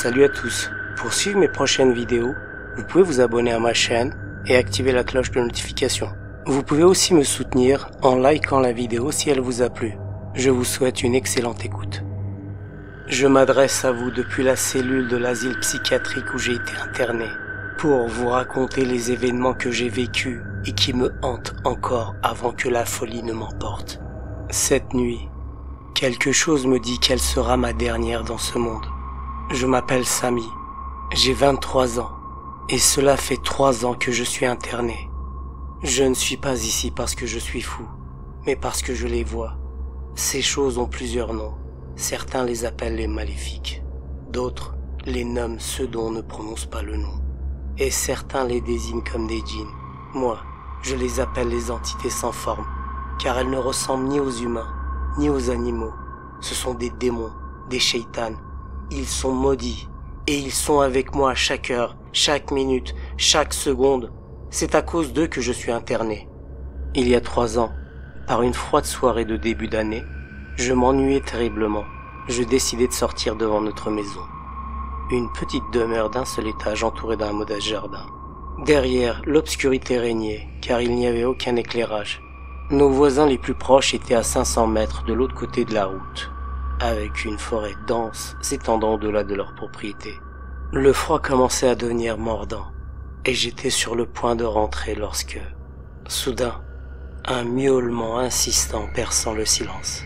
Salut à tous, pour suivre mes prochaines vidéos, vous pouvez vous abonner à ma chaîne et activer la cloche de notification. Vous pouvez aussi me soutenir en likant la vidéo si elle vous a plu. Je vous souhaite une excellente écoute. Je m'adresse à vous depuis la cellule de l'asile psychiatrique où j'ai été interné, pour vous raconter les événements que j'ai vécus et qui me hantent encore avant que la folie ne m'emporte. Cette nuit, quelque chose me dit qu'elle sera ma dernière dans ce monde. Je m'appelle Samy, j'ai 23 ans, et cela fait 3 ans que je suis interné. Je ne suis pas ici parce que je suis fou, mais parce que je les vois. Ces choses ont plusieurs noms. Certains les appellent les maléfiques, d'autres les nomment ceux dont on ne prononce pas le nom. Et certains les désignent comme des djinns. Moi, je les appelle les entités sans forme, car elles ne ressemblent ni aux humains, ni aux animaux. Ce sont des démons, des sheitans. Ils sont maudits, et ils sont avec moi à chaque heure, chaque minute, chaque seconde. C'est à cause d'eux que je suis interné. Il y a 3 ans, par une froide soirée de début d'année, je m'ennuyais terriblement. Je décidai de sortir devant notre maison. Une petite demeure d'un seul étage entourée d'un modeste jardin. Derrière, l'obscurité régnait, car il n'y avait aucun éclairage. Nos voisins les plus proches étaient à 500 mètres de l'autre côté de la route, avec une forêt dense s'étendant au-delà de leur propriété. Le froid commençait à devenir mordant, et j'étais sur le point de rentrer lorsque, soudain, un miaulement insistant perçant le silence,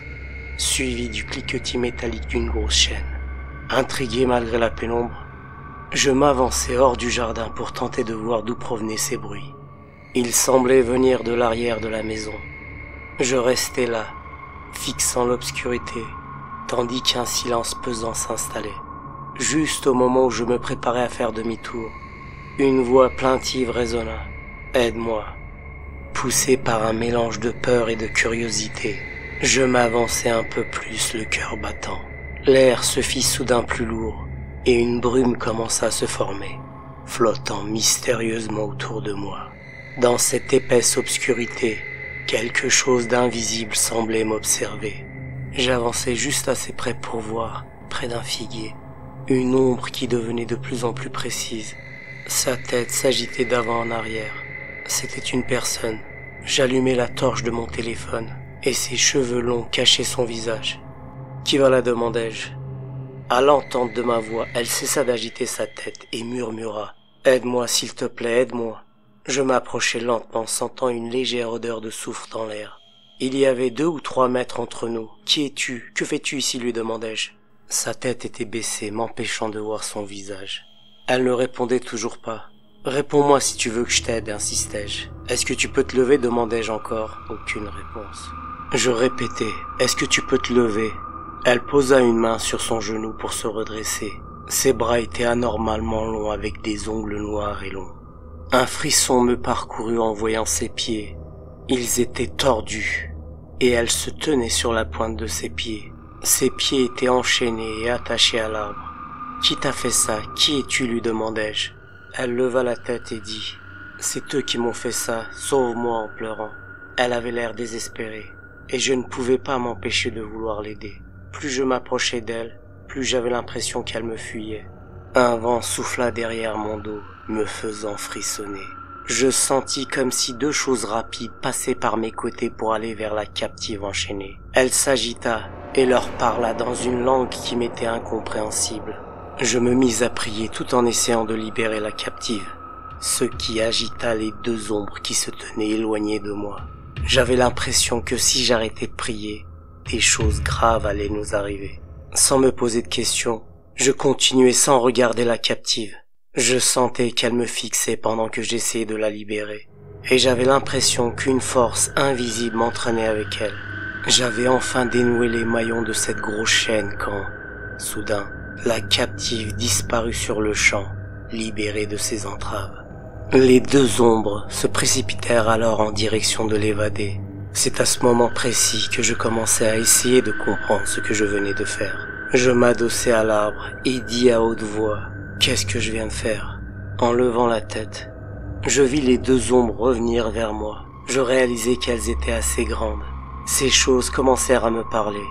suivi du cliquetis métallique d'une grosse chaîne. Intrigué malgré la pénombre, je m'avançai hors du jardin pour tenter de voir d'où provenaient ces bruits. Ils semblaient venir de l'arrière de la maison. Je restais là, fixant l'obscurité, tandis qu'un silence pesant s'installait. Juste au moment où je me préparais à faire demi-tour, une voix plaintive résonna. « Aide-moi !» Poussé par un mélange de peur et de curiosité, je m'avançai un peu plus, le cœur battant. L'air se fit soudain plus lourd, et une brume commença à se former, flottant mystérieusement autour de moi. Dans cette épaisse obscurité, quelque chose d'invisible semblait m'observer. J'avançai juste assez près pour voir, près d'un figuier, une ombre qui devenait de plus en plus précise. Sa tête s'agitait d'avant en arrière. C'était une personne. J'allumai la torche de mon téléphone, et ses cheveux longs cachaient son visage. « Qui va là ?» demandai-je. À l'entente de ma voix, elle cessa d'agiter sa tête et murmura « Aide-moi, s'il te plaît, aide-moi !» Je m'approchai lentement, sentant une légère odeur de soufre dans l'air. Il y avait 2 ou 3 mètres entre nous. « Qui es-tu ? Que fais-tu ici ?» lui demandai-je. Sa tête était baissée, m'empêchant de voir son visage. Elle ne répondait toujours pas. « Réponds-moi si tu veux que je t'aide » insistai-je. « Est-ce que tu peux te lever ?» demandai-je encore. Aucune réponse. Je répétais « Est-ce que tu peux te lever ?» Elle posa une main sur son genou pour se redresser. Ses bras étaient anormalement longs avec des ongles noirs et longs. Un frisson me parcourut en voyant ses pieds. Ils étaient tordus, et elle se tenait sur la pointe de ses pieds. Ses pieds étaient enchaînés et attachés à l'arbre. « Qui t'a fait ça ? Qui es-tu » lui demandai-je. Elle leva la tête et dit « C'est eux qui m'ont fait ça, sauve-moi » en pleurant. Elle avait l'air désespérée, et je ne pouvais pas m'empêcher de vouloir l'aider. Plus je m'approchais d'elle, plus j'avais l'impression qu'elle me fuyait. Un vent souffla derrière mon dos, me faisant frissonner. Je sentis comme si 2 choses rapides passaient par mes côtés pour aller vers la captive enchaînée. Elle s'agita et leur parla dans une langue qui m'était incompréhensible. Je me mis à prier tout en essayant de libérer la captive, ce qui agita les 2 ombres qui se tenaient éloignées de moi. J'avais l'impression que si j'arrêtais de prier, des choses graves allaient nous arriver. Sans me poser de questions, je continuais sans regarder la captive. Je sentais qu'elle me fixait pendant que j'essayais de la libérer, et j'avais l'impression qu'une force invisible m'entraînait avec elle. J'avais enfin dénoué les maillons de cette grosse chaîne quand, soudain, la captive disparut sur le champ, libérée de ses entraves. Les 2 ombres se précipitèrent alors en direction de l'évadé. C'est à ce moment précis que je commençais à essayer de comprendre ce que je venais de faire. Je m'adossai à l'arbre et dis à haute voix « Qu'est-ce que je viens de faire ?» En levant la tête, je vis les 2 ombres revenir vers moi. Je réalisai qu'elles étaient assez grandes. Ces choses commencèrent à me parler,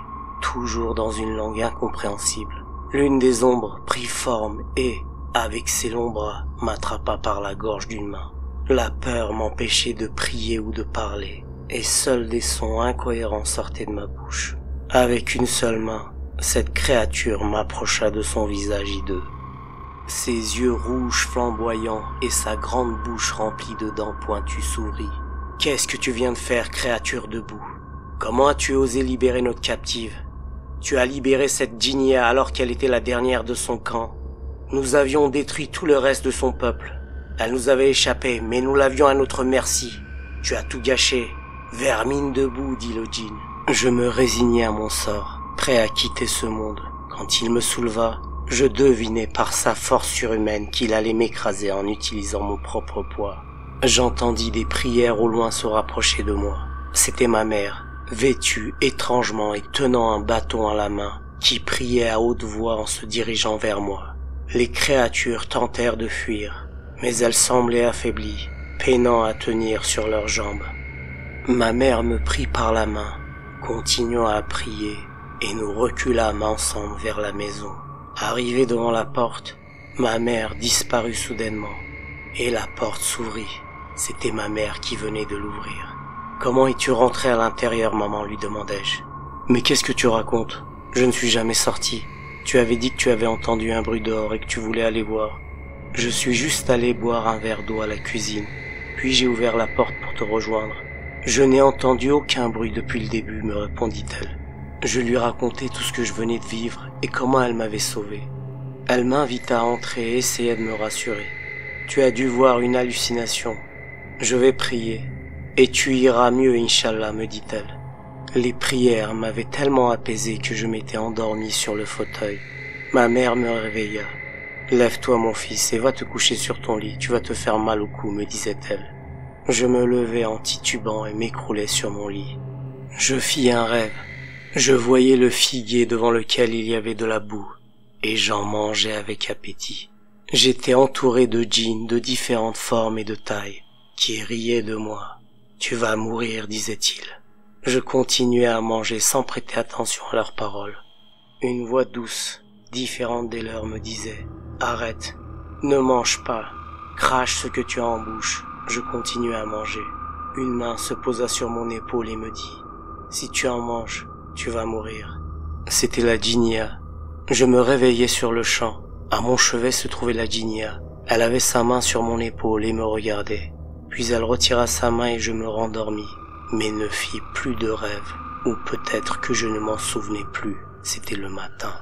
toujours dans une langue incompréhensible. L'une des ombres prit forme et, avec ses longs bras, m'attrapa par la gorge d'une main. La peur m'empêchait de prier ou de parler, et seuls des sons incohérents sortaient de ma bouche. Avec une seule main, cette créature m'approcha de son visage hideux. Ses yeux rouges flamboyants et sa grande bouche remplie de dents pointues s'ouvrit. « Qu'est-ce que tu viens de faire, créature debout? Comment as-tu osé libérer notre captive? Tu as libéré cette Djinia alors qu'elle était la dernière de son camp. Nous avions détruit tout le reste de son peuple. Elle nous avait échappé, mais nous l'avions à notre merci. Tu as tout gâché. Vermine debout, dit le djinn. Je me résignai à mon sort, prêt à quitter ce monde. Quand il me souleva, je devinai par sa force surhumaine qu'il allait m'écraser en utilisant mon propre poids. J'entendis des prières au loin se rapprocher de moi. C'était ma mère, vêtue étrangement et tenant un bâton à la main, qui priait à haute voix en se dirigeant vers moi. Les créatures tentèrent de fuir, mais elles semblaient affaiblies, peinant à tenir sur leurs jambes. Ma mère me prit par la main, continuant à prier, et nous reculâmes ensemble vers la maison. Arrivé devant la porte, ma mère disparut soudainement, et la porte s'ouvrit. C'était ma mère qui venait de l'ouvrir. « Comment es-tu rentrée à l'intérieur, maman ?» lui demandai-je. « Mais qu'est-ce que tu racontes? Je ne suis jamais sorti. Tu avais dit que tu avais entendu un bruit dehors et que tu voulais aller voir. Je suis juste allé boire un verre d'eau à la cuisine, puis j'ai ouvert la porte pour te rejoindre. Je n'ai entendu aucun bruit depuis le début, me répondit-elle. Je lui racontai tout ce que je venais de vivre et comment elle m'avait sauvé. Elle m'invita à entrer et essaya de me rassurer. Tu as dû voir une hallucination. Je vais prier, et tu iras mieux, Inch'Allah, me dit-elle. Les prières m'avaient tellement apaisé que je m'étais endormi sur le fauteuil. Ma mère me réveilla. « Lève-toi, mon fils, et va te coucher sur ton lit, tu vas te faire mal au cou, me disait-elle. Je me levai en titubant et m'écroulai sur mon lit. Je fis un rêve. Je voyais le figuier devant lequel il y avait de la boue, et j'en mangeais avec appétit. J'étais entouré de djinns de différentes formes et de tailles, qui riaient de moi. « Tu vas mourir, disait-il. » Je continuais à manger sans prêter attention à leurs paroles. Une voix douce, différente des leurs, me disait « Arrête, ne mange pas, crache ce que tu as en bouche. » Je continuais à manger. Une main se posa sur mon épaule et me dit « Si tu en manges, tu vas mourir. » C'était la Djinia. Je me réveillai sur le champ. À mon chevet se trouvait la Djinia. Elle avait sa main sur mon épaule et me regardait. Puis elle retira sa main et je me rendormis. Mais ne fit plus de rêve. Ou peut-être que je ne m'en souvenais plus. C'était le matin.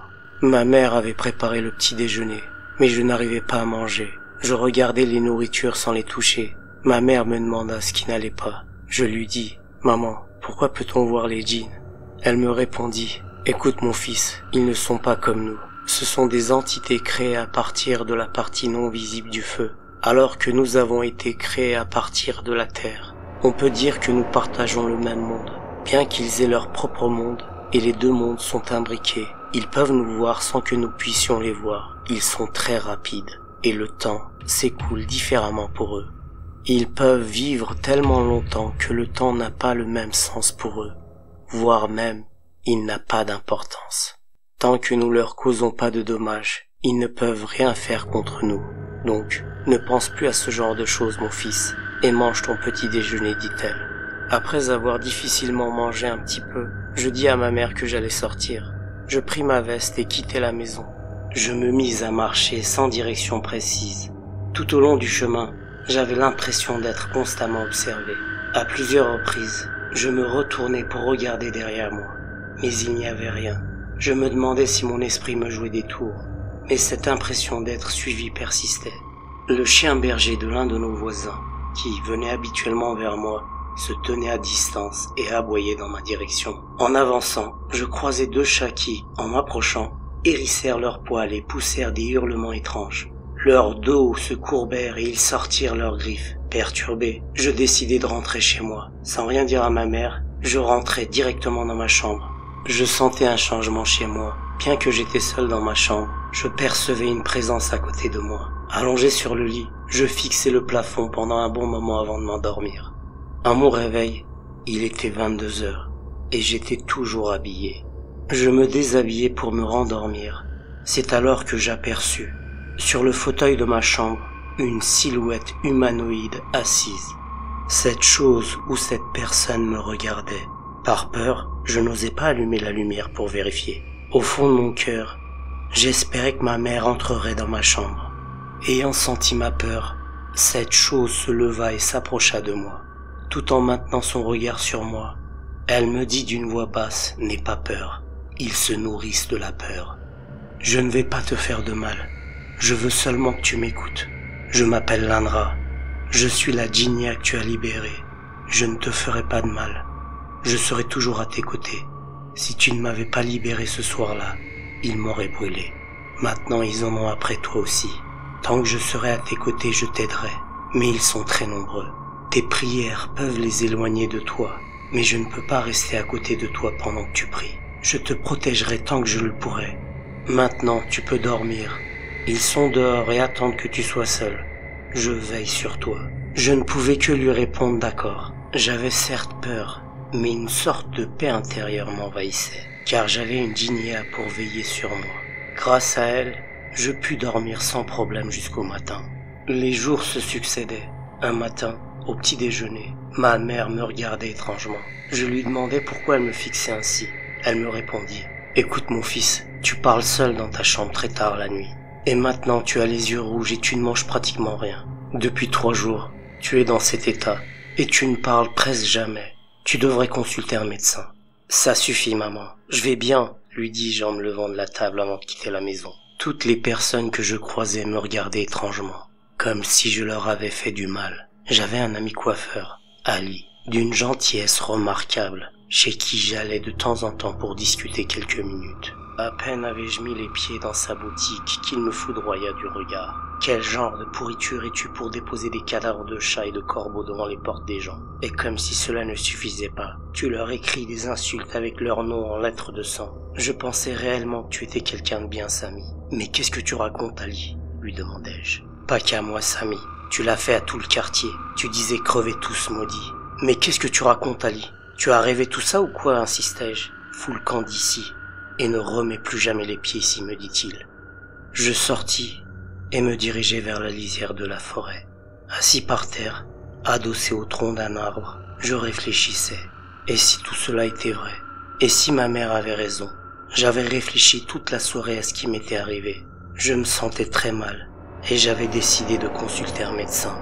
Ma mère avait préparé le petit déjeuner, mais je n'arrivais pas à manger. Je regardais les nourritures sans les toucher. Ma mère me demanda ce qui n'allait pas. Je lui dis « Maman, pourquoi peut-on voir les djinns ?» Elle me répondit « Écoute mon fils, ils ne sont pas comme nous. Ce sont des entités créées à partir de la partie non visible du feu, alors que nous avons été créés à partir de la terre. On peut dire que nous partageons le même monde, bien qu'ils aient leur propre monde, et les deux mondes sont imbriqués. Ils peuvent nous voir sans que nous puissions les voir. Ils sont très rapides, et le temps s'écoule différemment pour eux. Ils peuvent vivre tellement longtemps que le temps n'a pas le même sens pour eux, voire même, il n'a pas d'importance. Tant que nous leur causons pas de dommages, ils ne peuvent rien faire contre nous. Donc, ne pense plus à ce genre de choses, mon fils, et mange ton petit déjeuner, dit-elle. Après avoir difficilement mangé un petit peu, je dis à ma mère que j'allais sortir. Je pris ma veste et quittai la maison. Je me mis à marcher sans direction précise. Tout au long du chemin, j'avais l'impression d'être constamment observé. À plusieurs reprises, je me retournais pour regarder derrière moi, mais il n'y avait rien. Je me demandais si mon esprit me jouait des tours, mais cette impression d'être suivi persistait. Le chien berger de l'un de nos voisins, qui venait habituellement vers moi, se tenait à distance et aboyait dans ma direction. En avançant, je croisai deux chats qui, en m'approchant, hérissèrent leurs poils et poussèrent des hurlements étranges. Leurs dos se courbèrent et ils sortirent leurs griffes. Perturbé, je décidai de rentrer chez moi. Sans rien dire à ma mère, je rentrai directement dans ma chambre. Je sentais un changement chez moi. Bien que j'étais seul dans ma chambre, je percevais une présence à côté de moi. Allongé sur le lit, je fixai le plafond pendant un bon moment avant de m'endormir. À mon réveil, il était 22 heures et j'étais toujours habillé. Je me déshabillai pour me rendormir, C'est alors que j'aperçus, sur le fauteuil de ma chambre, une silhouette humanoïde assise. Cette chose ou cette personne me regardait. Par peur, je n'osais pas allumer la lumière pour vérifier. Au fond de mon cœur, j'espérais que ma mère entrerait dans ma chambre. Ayant senti ma peur, cette chose se leva et s'approcha de moi. Tout en maintenant son regard sur moi, elle me dit d'une voix basse, « N'aie pas peur, ils se nourrissent de la peur. Je ne vais pas te faire de mal, je veux seulement que tu m'écoutes. Je m'appelle Lanra, je suis la djinnia que tu as libérée. Je ne te ferai pas de mal, je serai toujours à tes côtés. Si tu ne m'avais pas libéré ce soir-là, ils m'auraient brûlé. Maintenant ils en ont après toi aussi. Tant que je serai à tes côtés, je t'aiderai. Mais ils sont très nombreux. Tes prières peuvent les éloigner de toi, mais je ne peux pas rester à côté de toi pendant que tu pries. Je te protégerai tant que je le pourrai. Maintenant, tu peux dormir. Ils sont dehors et attendent que tu sois seul. Je veille sur toi. Je ne pouvais que lui répondre d'accord. J'avais certes peur, mais une sorte de paix intérieure m'envahissait, car j'avais une djinnia pour veiller sur moi. Grâce à elle, je pus dormir sans problème jusqu'au matin. Les jours se succédaient. Un matin, au petit déjeuner, ma mère me regardait étrangement. Je lui demandais pourquoi elle me fixait ainsi. Elle me répondit, « Écoute mon fils, tu parles seul dans ta chambre très tard la nuit. Et maintenant tu as les yeux rouges et tu ne manges pratiquement rien. Depuis 3 jours, tu es dans cet état et tu ne parles presque jamais. Tu devrais consulter un médecin. »« Ça suffit maman, je vais bien, » lui dis-je en me levant de la table avant de quitter la maison. Toutes les personnes que je croisais me regardaient étrangement, comme si je leur avais fait du mal. J'avais un ami coiffeur, Ali, d'une gentillesse remarquable, chez qui j'allais de temps en temps pour discuter quelques minutes. À peine avais-je mis les pieds dans sa boutique qu'il me foudroya du regard. Quel genre de pourriture es-tu pour déposer des cadavres de chats et de corbeaux devant les portes des gens? Et comme si cela ne suffisait pas, tu leur écris des insultes avec leur nom en lettres de sang. Je pensais réellement que tu étais quelqu'un de bien, Samy. Mais qu'est-ce que tu racontes, Ali? Lui demandai-je. Pas qu'à moi, Samy. Tu l'as fait à tout le quartier. Tu disais crever tous maudits. Mais qu'est-ce que tu racontes, Ali? Tu as rêvé tout ça ou quoi? Insistai-je. Fous le camp d'ici et ne remets plus jamais les pieds ici, me dit-il. Je sortis et me dirigeai vers la lisière de la forêt. Assis par terre, adossé au tronc d'un arbre, je réfléchissais. Et si tout cela était vrai? Et si ma mère avait raison? J'avais réfléchi toute la soirée à ce qui m'était arrivé. Je me sentais très mal et j'avais décidé de consulter un médecin.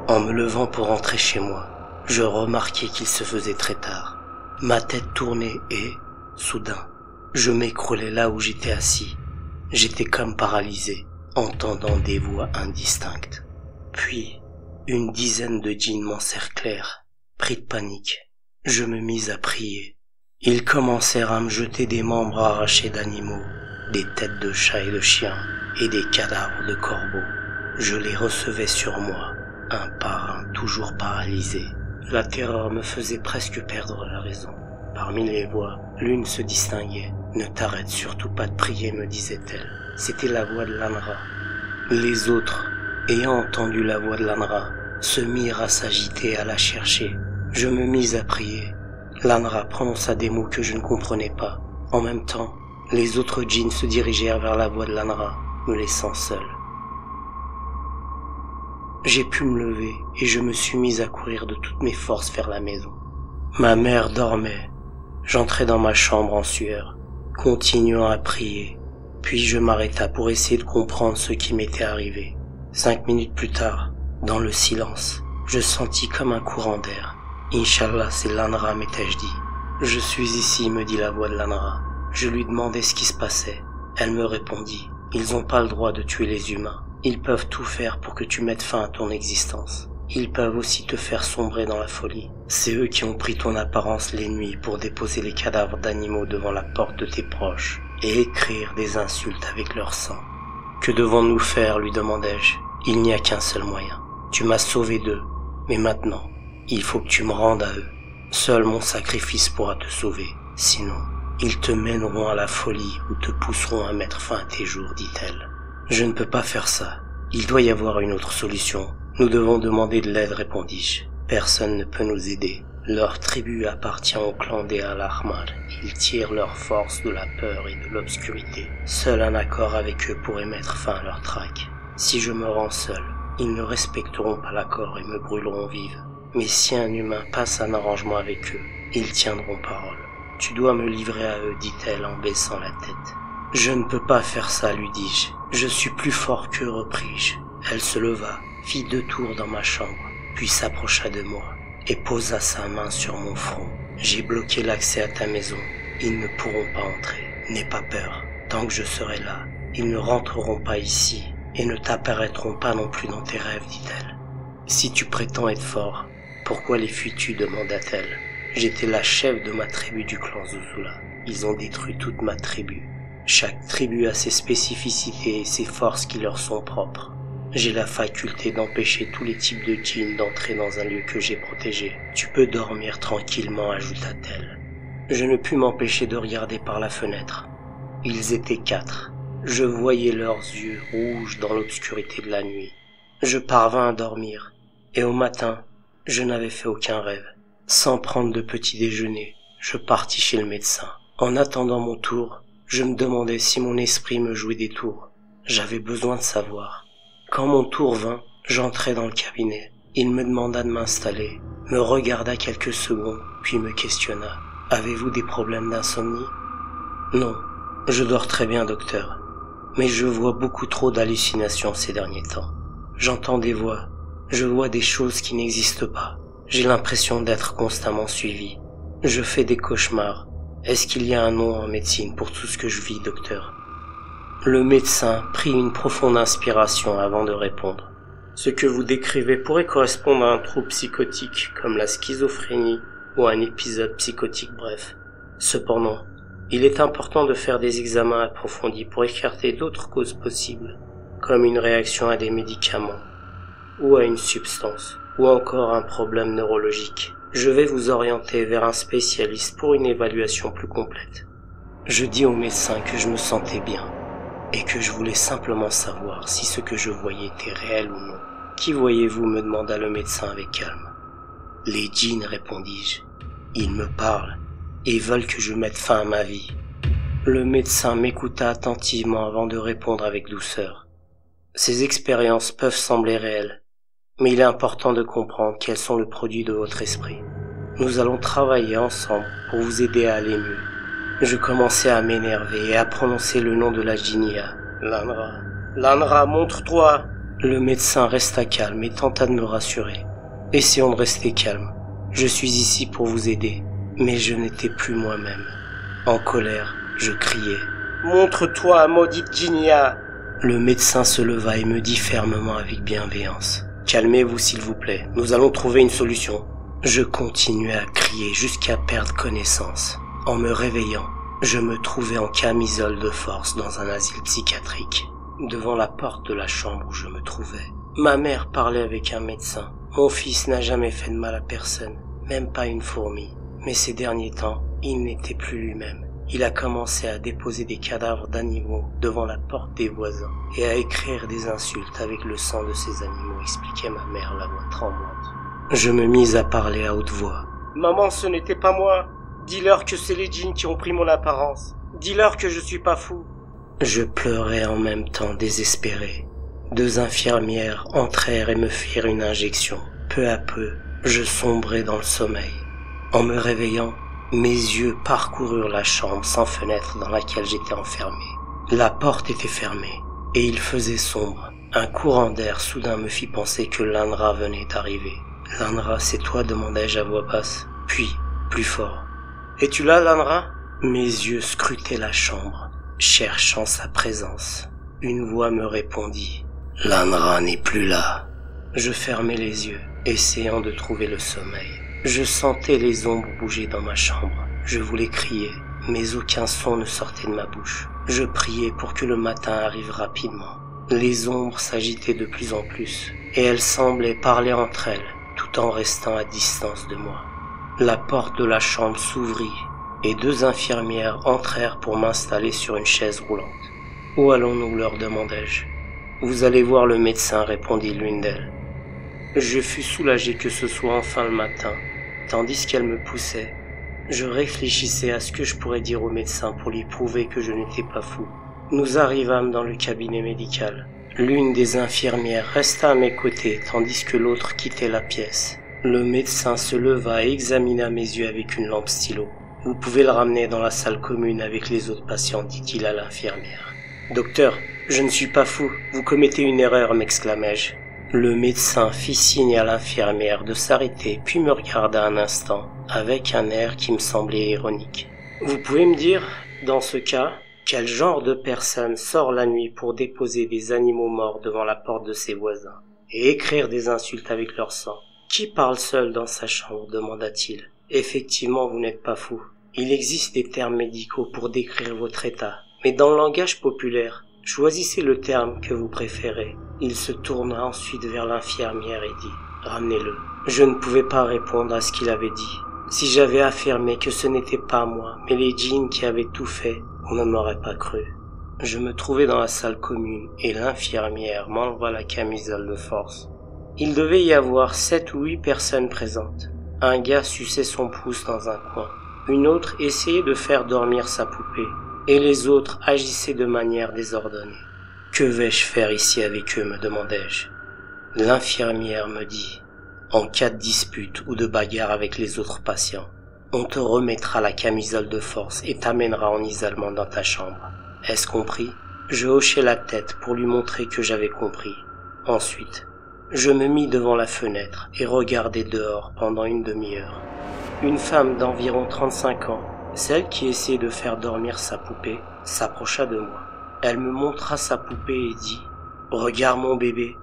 En me levant pour rentrer chez moi, je remarquai qu'il se faisait très tard. Ma tête tournait et, soudain, je m'écroulais là où j'étais assis. J'étais comme paralysé, entendant des voix indistinctes. Puis, une dizaine de djinns m'encerclèrent. Pris de panique, je me mis à prier. Ils commencèrent à me jeter des membres arrachés d'animaux, des têtes de chats et de chiens, et des cadavres de corbeaux. Je les recevais sur moi, un par un, toujours paralysé. La terreur me faisait presque perdre la raison. Parmi les voix, l'une se distinguait. « Ne t'arrête surtout pas de prier, me disait-elle. » C'était la voix de Lanra. Les autres, ayant entendu la voix de Lanra, se mirent à s'agiter et à la chercher. Je me mis à prier. Lanra prononça des mots que je ne comprenais pas. En même temps, les autres djinns se dirigèrent vers la voix de Lanra, me laissant seul. J'ai pu me lever et je me suis mis à courir de toutes mes forces vers la maison. Ma mère dormait. J'entrai dans ma chambre en sueur, continuant à prier. Puis je m'arrêta pour essayer de comprendre ce qui m'était arrivé. 5 minutes plus tard, dans le silence, je sentis comme un courant d'air. « Inch'Allah, c'est Lanra, m'étais-je dit. »« Je suis ici, me dit la voix de Lanra. » Je lui demandai ce qui se passait. Elle me répondit « Ils n'ont pas le droit de tuer les humains. Ils peuvent tout faire pour que tu mettes fin à ton existence. Ils peuvent aussi te faire sombrer dans la folie. C'est eux qui ont pris ton apparence les nuits pour déposer les cadavres d'animaux devant la porte de tes proches et écrire des insultes avec leur sang. »« Que devons-nous faire ?» lui demandai-je. « Il n'y a qu'un seul moyen. Tu m'as sauvé d'eux, mais maintenant, il faut que tu me rendes à eux. Seul mon sacrifice pourra te sauver. Sinon, ils te mèneront à la folie ou te pousseront à mettre fin à tes jours, dit-elle. Je ne peux pas faire ça. Il doit y avoir une autre solution. Nous devons demander de l'aide, répondis-je. Personne ne peut nous aider. Leur tribu appartient au clan des Al-Ahmar. Ils tirent leur force de la peur et de l'obscurité. Seul un accord avec eux pourrait mettre fin à leur traque. Si je me rends seul, ils ne respecteront pas l'accord et me brûleront vive. Mais si un humain passe un arrangement avec eux, ils tiendront parole. Tu dois me livrer à eux, dit-elle en baissant la tête. Je ne peux pas faire ça, lui dis-je. Je suis plus fort qu'eux, repris-je. Elle se leva, fit 2 tours dans ma chambre, puis s'approcha de moi et posa sa main sur mon front. J'ai bloqué l'accès à ta maison. Ils ne pourront pas entrer. N'aie pas peur. Tant que je serai là, ils ne rentreront pas ici et ne t'apparaîtront pas non plus dans tes rêves, dit-elle. Si tu prétends être fort, pourquoi les fuis-tu, demanda-t-elle. J'étais la chef de ma tribu du clan Zuzula. Ils ont détruit toute ma tribu. Chaque tribu a ses spécificités et ses forces qui leur sont propres. J'ai la faculté d'empêcher tous les types de djinns d'entrer dans un lieu que j'ai protégé. Tu peux dormir tranquillement, ajouta-t-elle. Je ne pus m'empêcher de regarder par la fenêtre. Ils étaient 4. Je voyais leurs yeux rouges dans l'obscurité de la nuit. Je parvins à dormir, et au matin, je n'avais fait aucun rêve. Sans prendre de petit déjeuner, je partis chez le médecin. En attendant mon tour, je me demandais si mon esprit me jouait des tours. J'avais besoin de savoir. Quand mon tour vint, j'entrai dans le cabinet. Il me demanda de m'installer, me regarda quelques secondes, puis me questionna. « Avez-vous des problèmes d'insomnie ?»« Non, je dors très bien, docteur. Mais je vois beaucoup trop d'hallucinations ces derniers temps. J'entends des voix, je vois des choses qui n'existent pas. J'ai l'impression d'être constamment suivi. Je fais des cauchemars. Est-ce qu'il y a un nom en médecine pour tout ce que je vis, docteur ?» Le médecin prit une profonde inspiration avant de répondre. Ce que vous décrivez pourrait correspondre à un trouble psychotique comme la schizophrénie ou à un épisode psychotique bref. Cependant, il est important de faire des examens approfondis pour écarter d'autres causes possibles, comme une réaction à des médicaments ou à une substance, ou encore un problème neurologique. Je vais vous orienter vers un spécialiste pour une évaluation plus complète. Je dis au médecin que je me sentais bien et que je voulais simplement savoir si ce que je voyais était réel ou non. « Qui voyez-vous » me demanda le médecin avec calme. « Les djinns » répondis-je. « Ils me parlent et veulent que je mette fin à ma vie. » Le médecin m'écouta attentivement avant de répondre avec douceur. « Ces expériences peuvent sembler réelles, mais il est important de comprendre qu'elles sont le produit de votre esprit. Nous allons travailler ensemble pour vous aider à aller mieux. » Je commençais à m'énerver et à prononcer le nom de la djinnia. « Lanra, Lanra, montre-toi !» Le médecin resta calme et tenta de me rassurer. « Essayons de rester calme. Je suis ici pour vous aider. » Mais je n'étais plus moi-même. En colère, je criais. « Montre-toi, maudite djinnia !» Le médecin se leva et me dit fermement avec bienveillance. « Calmez-vous s'il vous plaît, nous allons trouver une solution. » Je continuais à crier jusqu'à perdre connaissance. En me réveillant, je me trouvais en camisole de force dans un asile psychiatrique. Devant la porte de la chambre où je me trouvais, ma mère parlait avec un médecin. Mon fils n'a jamais fait de mal à personne, même pas une fourmi. Mais ces derniers temps, il n'était plus lui-même. Il a commencé à déposer des cadavres d'animaux devant la porte des voisins et à écrire des insultes avec le sang de ces animaux, expliquait ma mère, la voix tremblante. Je me mis à parler à haute voix. « Maman, ce n'était pas moi. Dis-leur que c'est les djinns qui ont pris mon apparence. Dis-leur que je suis pas fou. » Je pleurais en même temps, désespéré. 2 infirmières entrèrent et me firent une injection. Peu à peu, je sombrais dans le sommeil. En me réveillant, mes yeux parcoururent la chambre sans fenêtre dans laquelle j'étais enfermé. La porte était fermée et il faisait sombre. Un courant d'air soudain me fit penser que Lanra venait d'arriver. « Lanra, c'est toi ?» demandai-je à voix basse. Puis, plus fort. « Es-tu là, Lanra ?» Mes yeux scrutaient la chambre, cherchant sa présence. Une voix me répondit. « Lanra n'est plus là. » Je fermai les yeux, essayant de trouver le sommeil. Je sentais les ombres bouger dans ma chambre. Je voulais crier, mais aucun son ne sortait de ma bouche. Je priais pour que le matin arrive rapidement. Les ombres s'agitaient de plus en plus, et elles semblaient parler entre elles, tout en restant à distance de moi. La porte de la chambre s'ouvrit, et 2 infirmières entrèrent pour m'installer sur une chaise roulante. « Où allons-nous » leur demandai-je. « Vous allez voir le médecin » répondit l'une d'elles. Je fus soulagé que ce soit enfin le matin, tandis qu'elle me poussait, je réfléchissais à ce que je pourrais dire au médecin pour lui prouver que je n'étais pas fou. Nous arrivâmes dans le cabinet médical. L'une des infirmières resta à mes côtés tandis que l'autre quittait la pièce. Le médecin se leva et examina mes yeux avec une lampe stylo. « Vous pouvez le ramener dans la salle commune avec les autres patients, dit-il à l'infirmière. « Docteur, je ne suis pas fou, vous commettez une erreur, m'exclamai-je. Le médecin fit signe à l'infirmière de s'arrêter puis me regarda un instant avec un air qui me semblait ironique. « Vous pouvez me dire, dans ce cas, quel genre de personne sort la nuit pour déposer des animaux morts devant la porte de ses voisins et écrire des insultes avec leur sang? Qui parle seul dans sa chambre ?» demanda-t-il. « Effectivement, vous n'êtes pas fou. Il existe des termes médicaux pour décrire votre état, mais dans le langage populaire, choisissez le terme que vous préférez. » Il se tourna ensuite vers l'infirmière et dit « Ramenez-le. » Je ne pouvais pas répondre à ce qu'il avait dit. Si j'avais affirmé que ce n'était pas moi, mais les djinns qui avaient tout fait, on ne m'aurait pas cru. Je me trouvais dans la salle commune et l'infirmière m'enleva la camisole de force. Il devait y avoir 7 ou 8 personnes présentes. Un gars suçait son pouce dans un coin. Une autre essayait de faire dormir sa poupée, et les autres agissaient de manière désordonnée. « Que vais-je faire ici avec eux ?» me demandai-je. L'infirmière me dit « En cas de dispute ou de bagarre avec les autres patients, on te remettra la camisole de force et t'amènera en isolement dans ta chambre. Est-ce compris ?» Je hochai la tête pour lui montrer que j'avais compris. Ensuite, je me mis devant la fenêtre et regardai dehors pendant une demi-heure. Une femme d'environ 35 ans, celle qui essayait de faire dormir sa poupée, s'approcha de moi. Elle me montra sa poupée et dit « Regarde mon bébé,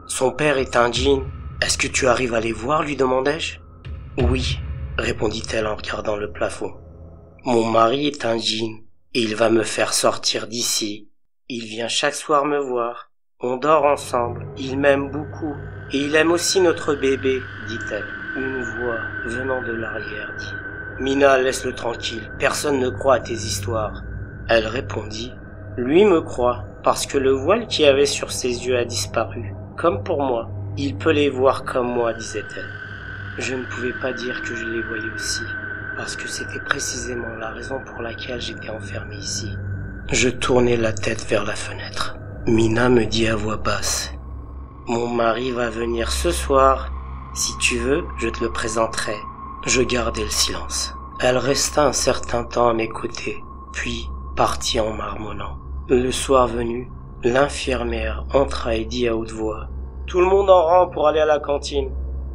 son père est un djinn. Est-ce que tu arrives à les voir ?» lui demandai-je. « Oui, » répondit-elle en regardant le plafond. « Mon mari est un djinn et il va me faire sortir d'ici. Il vient chaque soir me voir. On dort ensemble. Il m'aime beaucoup et il aime aussi notre bébé, dit-elle. » Une voix venant de l'arrière dit « Mina, laisse-le tranquille, personne ne croit à tes histoires. » Elle répondit « Lui me croit, parce que le voile qu'il y avait sur ses yeux a disparu, comme pour moi. Il peut les voir comme moi, disait-elle. » Je ne pouvais pas dire que je les voyais aussi, parce que c'était précisément la raison pour laquelle j'étais enfermé ici. Je tournai la tête vers la fenêtre. Mina me dit à voix basse « Mon mari va venir ce soir. Si tu veux, je te le présenterai. » Je gardai le silence. Elle resta un certain temps à mes côtés, puis partit en marmonnant. Le soir venu, l'infirmière entra et dit à haute voix « Tout le monde en rang pour aller à la cantine. »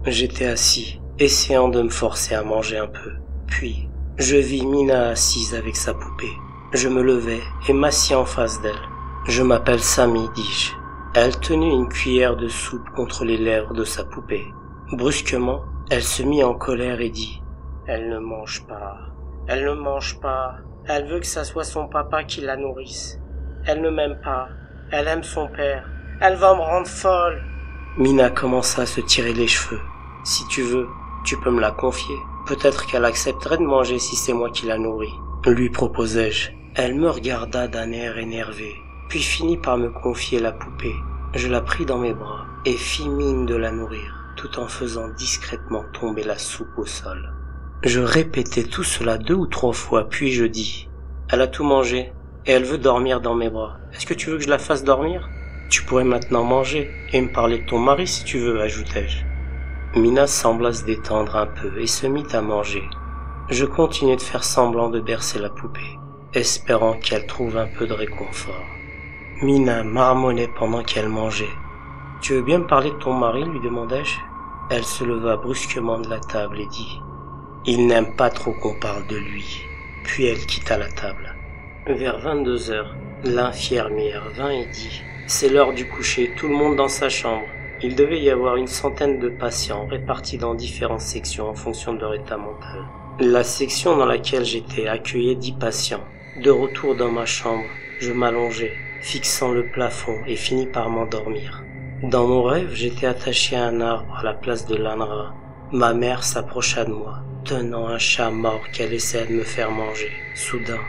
J'étais assis, essayant de me forcer à manger un peu. Puis, je vis Mina assise avec sa poupée. Je me levai et m'assis en face d'elle. « Je m'appelle Sami, dis-je. » Elle tenait une cuillère de soupe contre les lèvres de sa poupée. Brusquement, elle se mit en colère et dit « Elle ne mange pas. Elle ne mange pas. Elle veut que ça soit son papa qui la nourrisse. Elle ne m'aime pas. Elle aime son père. Elle va me rendre folle. » Mina commença à se tirer les cheveux. « Si tu veux, tu peux me la confier. Peut-être qu'elle accepterait de manger si c'est moi qui la nourris. » lui proposai-je. Elle me regarda d'un air énervé, puis finit par me confier la poupée. Je la pris dans mes bras et fis mine de la nourrir, tout en faisant discrètement tomber la soupe au sol. Je répétai tout cela 2 ou 3 fois, puis je dis « Elle a tout mangé, et elle veut dormir dans mes bras. Est-ce que tu veux que je la fasse dormir ? Tu pourrais maintenant manger, et me parler de ton mari si tu veux, ajoutai-je. » Mina sembla se détendre un peu et se mit à manger. Je continuai de faire semblant de bercer la poupée, espérant qu'elle trouve un peu de réconfort. Mina marmonnait pendant qu'elle mangeait. « Tu veux bien me parler de ton mari ?» lui demandai-je. Elle se leva brusquement de la table et dit « Il n'aime pas trop qu'on parle de lui. » Puis elle quitta la table. Vers 22 heures, l'infirmière vint et dit « C'est l'heure du coucher, tout le monde dans sa chambre. » Il devait y avoir une centaine de patients répartis dans différentes sections en fonction de leur état mental. La section dans laquelle j'étais accueillait 10 patients. De retour dans ma chambre, je m'allongeai, fixant le plafond et finis par m'endormir. Dans mon rêve, j'étais attaché à un arbre à la place de l'ANRA. Ma mère s'approcha de moi, tenant un chat mort qu'elle essayait de me faire manger. Soudain,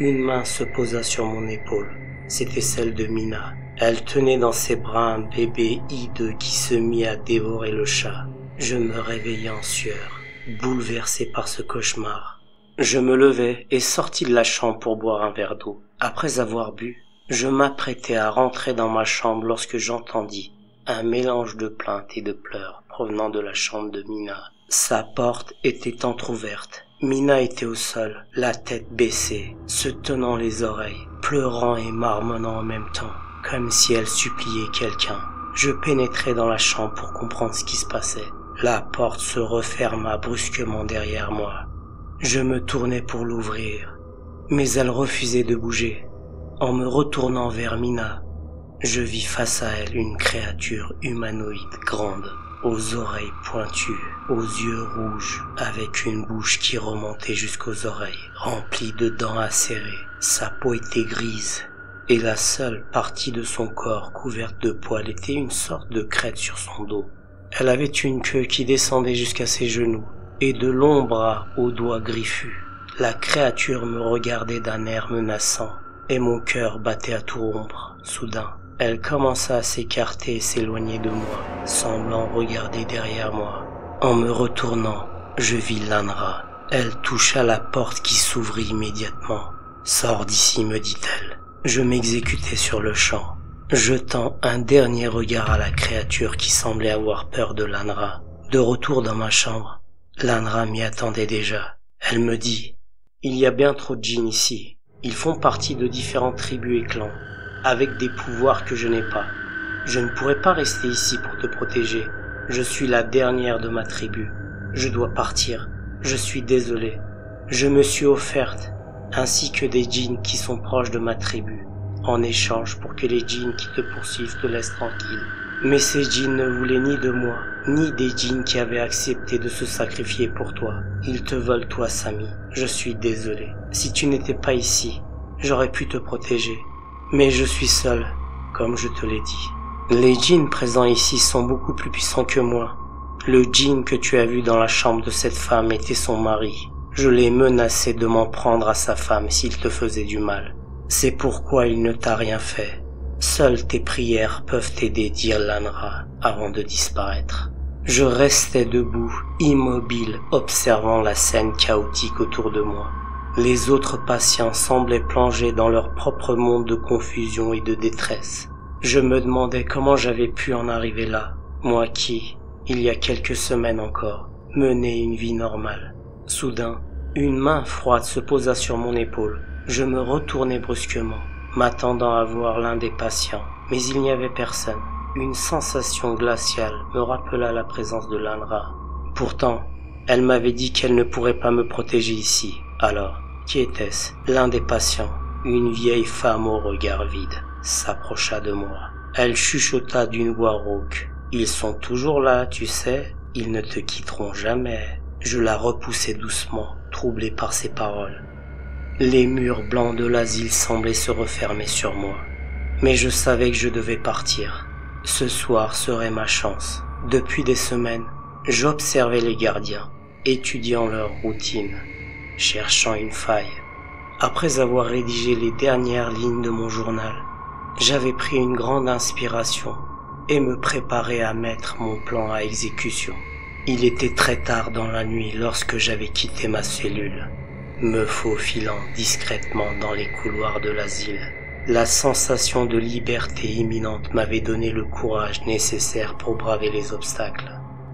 une main se posa sur mon épaule. C'était celle de Mina. Elle tenait dans ses bras un bébé hideux qui se mit à dévorer le chat. Je me réveillai en sueur. bouleversé par ce cauchemar. Je me levai et sortis de la chambre pour boire un verre d'eau. Après avoir bu, je m'apprêtais à rentrer dans ma chambre lorsque j'entendis un mélange de plaintes et de pleurs provenant de la chambre de Mina. Sa porte était entr'ouverte. Mina était au sol, la tête baissée, se tenant les oreilles, pleurant et marmonnant en même temps, comme si elle suppliait quelqu'un. Je pénétrai dans la chambre pour comprendre ce qui se passait. La porte se referma brusquement derrière moi. Je me tournai pour l'ouvrir, mais elle refusait de bouger. En me retournant vers Mina, je vis face à elle une créature humanoïde grande, aux oreilles pointues, aux yeux rouges, avec une bouche qui remontait jusqu'aux oreilles, remplie de dents acérées. Sa peau était grise, et la seule partie de son corps couverte de poils était une sorte de crête sur son dos. Elle avait une queue qui descendait jusqu'à ses genoux, et de longs bras aux doigts griffus. La créature me regardait d'un air menaçant, et mon cœur battait à tout rompre. Soudain, elle commença à s'écarter et s'éloigner de moi, semblant regarder derrière moi. En me retournant, je vis Lanra. Elle toucha la porte qui s'ouvrit immédiatement. « Sors d'ici » me dit-elle. Je m'exécutai sur le champ, jetant un dernier regard à la créature qui semblait avoir peur de Lanra. De retour dans ma chambre, Lanra m'y attendait déjà. Elle me dit « Il y a bien trop de djinns ici. Ils font partie de différentes tribus et clans, avec des pouvoirs que je n'ai pas. Je ne pourrai pas rester ici pour te protéger. Je suis la dernière de ma tribu. Je dois partir. Je suis désolé. Je me suis offerte, ainsi que des djinns qui sont proches de ma tribu, en échange pour que les djinns qui te poursuivent te laissent tranquille. Mais ces djinns ne voulaient ni de moi, ni des djinns qui avaient accepté de se sacrifier pour toi. Ils te veulent toi, Sami. Je suis désolé. Si tu n'étais pas ici, j'aurais pu te protéger. Mais je suis seul, comme je te l'ai dit. Les djinns présents ici sont beaucoup plus puissants que moi. Le djinn que tu as vu dans la chambre de cette femme était son mari. Je l'ai menacé de m'en prendre à sa femme s'il te faisait du mal. C'est pourquoi il ne t'a rien fait. Seules tes prières peuvent t'aider, dit Lanra, avant de disparaître. Je restais debout, immobile, observant la scène chaotique autour de moi. Les autres patients semblaient plongés dans leur propre monde de confusion et de détresse. Je me demandais comment j'avais pu en arriver là, moi qui, il y a quelques semaines encore, menais une vie normale. Soudain, une main froide se posa sur mon épaule. Je me retournai brusquement, m'attendant à voir l'un des patients, mais il n'y avait personne. Une sensation glaciale me rappela la présence de Lanra. Pourtant, elle m'avait dit qu'elle ne pourrait pas me protéger ici. Alors, qui était-ce? L'un des patients, une vieille femme au regard vide, s'approcha de moi. Elle chuchota d'une voix rauque. « Ils sont toujours là, tu sais, ils ne te quitteront jamais. » Je la repoussai doucement, troublé par ses paroles. Les murs blancs de l'asile semblaient se refermer sur moi. Mais je savais que je devais partir. Ce soir serait ma chance. Depuis des semaines, j'observais les gardiens, étudiant leur routine, cherchant une faille. Après avoir rédigé les dernières lignes de mon journal, j'avais pris une grande inspiration et me préparais à mettre mon plan à exécution. Il était très tard dans la nuit lorsque j'avais quitté ma cellule, me faufilant discrètement dans les couloirs de l'asile. La sensation de liberté imminente m'avait donné le courage nécessaire pour braver les obstacles.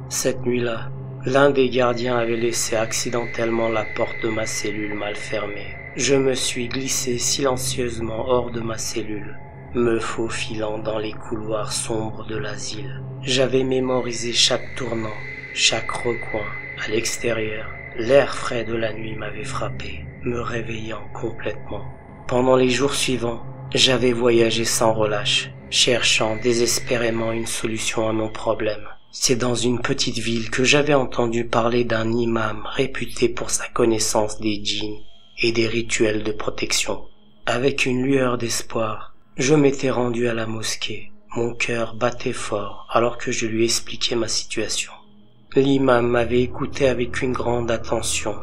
Cette nuit-là, l'un des gardiens avait laissé accidentellement la porte de ma cellule mal fermée. Je me suis glissé silencieusement hors de ma cellule, me faufilant dans les couloirs sombres de l'asile. J'avais mémorisé chaque tournant, chaque recoin. À l'extérieur, l'air frais de la nuit m'avait frappé, me réveillant complètement. Pendant les jours suivants, j'avais voyagé sans relâche, cherchant désespérément une solution à mon problème. C'est dans une petite ville que j'avais entendu parler d'un imam réputé pour sa connaissance des djinns et des rituels de protection. Avec une lueur d'espoir, je m'étais rendu à la mosquée. Mon cœur battait fort alors que je lui expliquais ma situation. L'imam m'avait écouté avec une grande attention,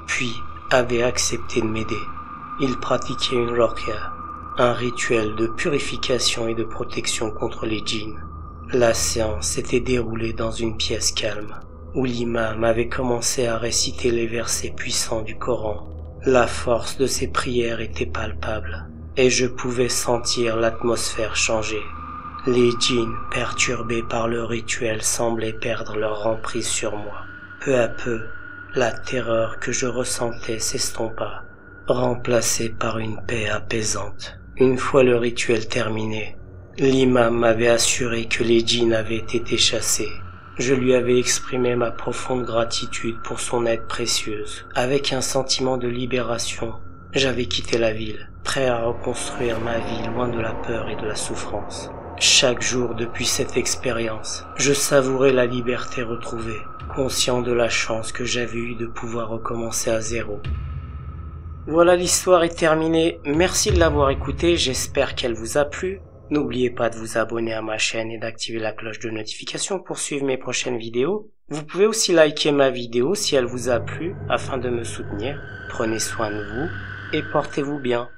puis avait accepté de m'aider. Il pratiquait une ruqya, un rituel de purification et de protection contre les djinns. La séance s'était déroulée dans une pièce calme. où l'imam avait commencé à réciter les versets puissants du Coran. La force de ses prières était palpable, et je pouvais sentir l'atmosphère changer. Les djinns, perturbés par le rituel, semblaient perdre leur emprise sur moi. Peu à peu, la terreur que je ressentais s'estompa, remplacée par une paix apaisante. Une fois le rituel terminé, l'imam m'avait assuré que les djinns avaient été chassés. Je lui avais exprimé ma profonde gratitude pour son aide précieuse. Avec un sentiment de libération, j'avais quitté la ville, prêt à reconstruire ma vie loin de la peur et de la souffrance. Chaque jour depuis cette expérience, je savourais la liberté retrouvée, conscient de la chance que j'avais eue de pouvoir recommencer à zéro. Voilà, l'histoire est terminée. Merci de l'avoir écoutée, j'espère qu'elle vous a plu. N'oubliez pas de vous abonner à ma chaîne et d'activer la cloche de notification pour suivre mes prochaines vidéos. Vous pouvez aussi liker ma vidéo si elle vous a plu afin de me soutenir. Prenez soin de vous et portez-vous bien.